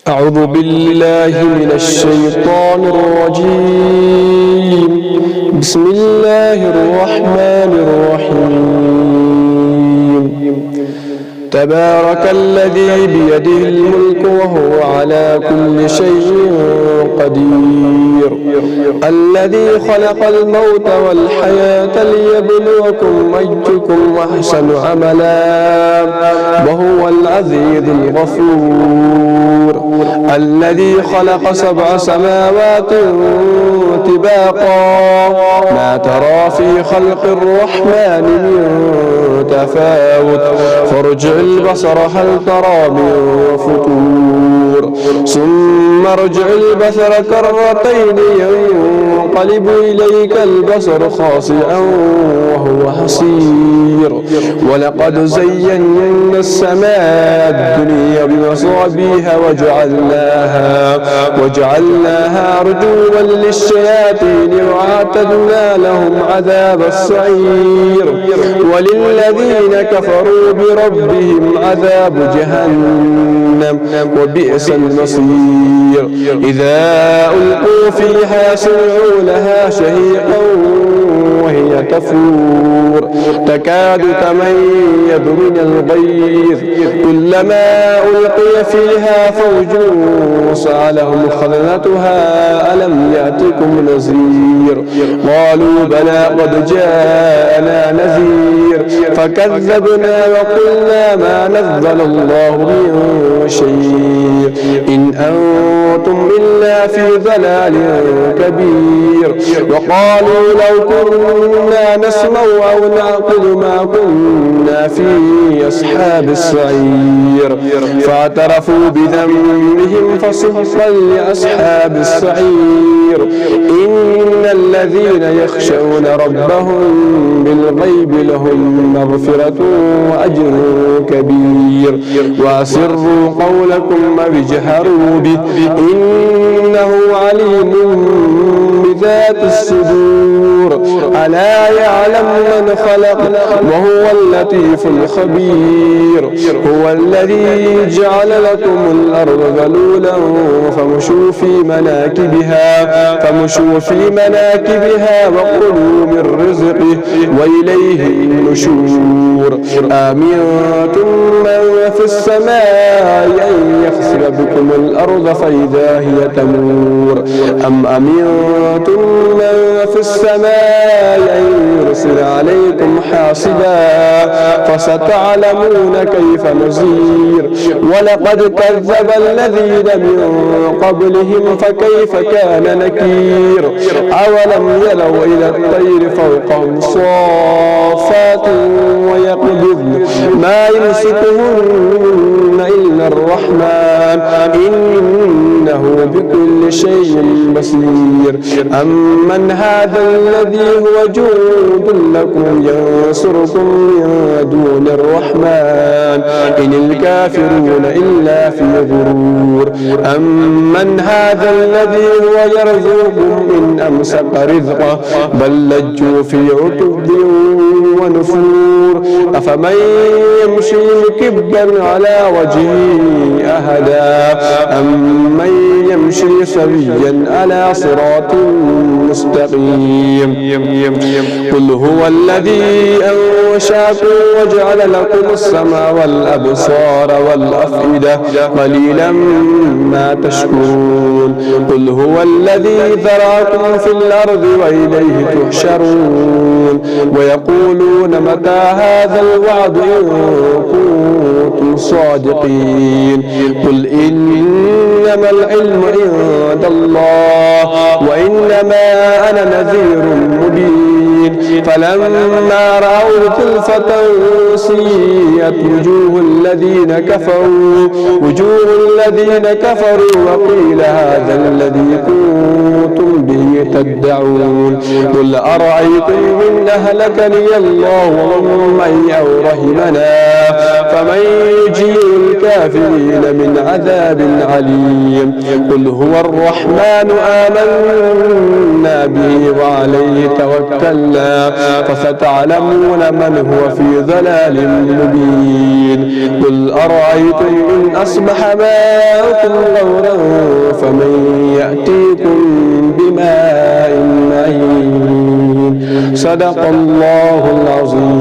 أعوذ بالله من الشيطان الرجيم. بسم الله الرحمن الرحيم. تبارك الذي بيده الملك وهو على كل شيء قدير، الذي خلق الموت والحياة ليبلوكم أيكم أحسن عملا وهو العزيز الغفور، الذي خلق 7 سماوات طباقا ما ترى في خلق الرحمن من تفاوت فارجع البصر هل ترى من فطور ثم ارجع البصر كرتين ينقلب إليك البصر خاسئا وهو حسير، ولقد زينا السماء الدنيا بمصابيح وجعلناها رجوما للشياطين وأعتدنا لهم عذاب السعير، وللذين كفروا بربهم عذاب جهنم وبئس المصير. إذا ألقوا فيها سمعوا لها شهيقا وهي تفور تكاد تميز من الغيظ، كلما ألقي فيها فوج سألهم خزنتها ألم يأتكم نذير، قالوا بلى قد جاءنا نذير فكذبنا وقلنا ما نزل الله من شيء إن أنتم إلا في ضلال كبير، وقالوا لو كنا نسمع أو نعقل ما كنا في أصحاب السعير، فاعترفوا بذنبهم فسحقا لأصحاب السعير. إن الذين يخشون ربهم بالغيب لهم مغفرة وأجر كبير، وأسروا قولكم أو اجهروا به إنه عليم بذات الصدور، ألا يعلم من خلق وهو اللطيف الخبير. هو الذي جعل لكم الأرض ذلولا فامشوا في مناكبها وكلوا من رزقه وإليه النشور. أأمنتم من في السماء أن يخسف بكم الأرض فإذا هي تمور أم أمنتم من في السماء أن يرسل عليكم حاصبا فستعلمون كيف نذير. ولقد كذب الذين من قبلهم فكيف كان نكير. أولم يروا إلى الطير فوقهم صافات ويقبضن ما يمسكهن إلا الرحمن إنه بكل شيء بصير. أمن هذا الذي هو جند لكم ينصركم من دون الرحمن إن الكافرون إلا في غرور. أمن هذا الذي هو يرزقكم إن أمسك رزقه بل لجوا في عتب ونفور. أفمن يمشي مكبا على وجهه أهدى أمن يمشي سويا على صراط مستقيم. قل هو الذي أنشأكم وجعل لكم السمع والأبصار والأفئدة قليلا ما تشكرون. قل هو الذي ذرأكم في الأرض وإليه تحشرون. ويقولون متى هذا الوعد إن كنتم صادقين. قل إنما العلم عند الله وإنما أنا نذير مبين. فلما رأوا زلفة سيئت وجوه الذين كفروا وقيل هذا الذي كنتم به تدعون. قل أرأيتم إن أهلكني الله ومن أو رحمنا فمن يجير الكافرين من عذاب عليم. قل هو الرحمن آمنا به وعليه توكلنا فستعلمون من هو في ضلال مبين. قل أرأيتم إن أصبح ماؤكم غورا فمن يأتيكم بماء معين. صدق الله العظيم.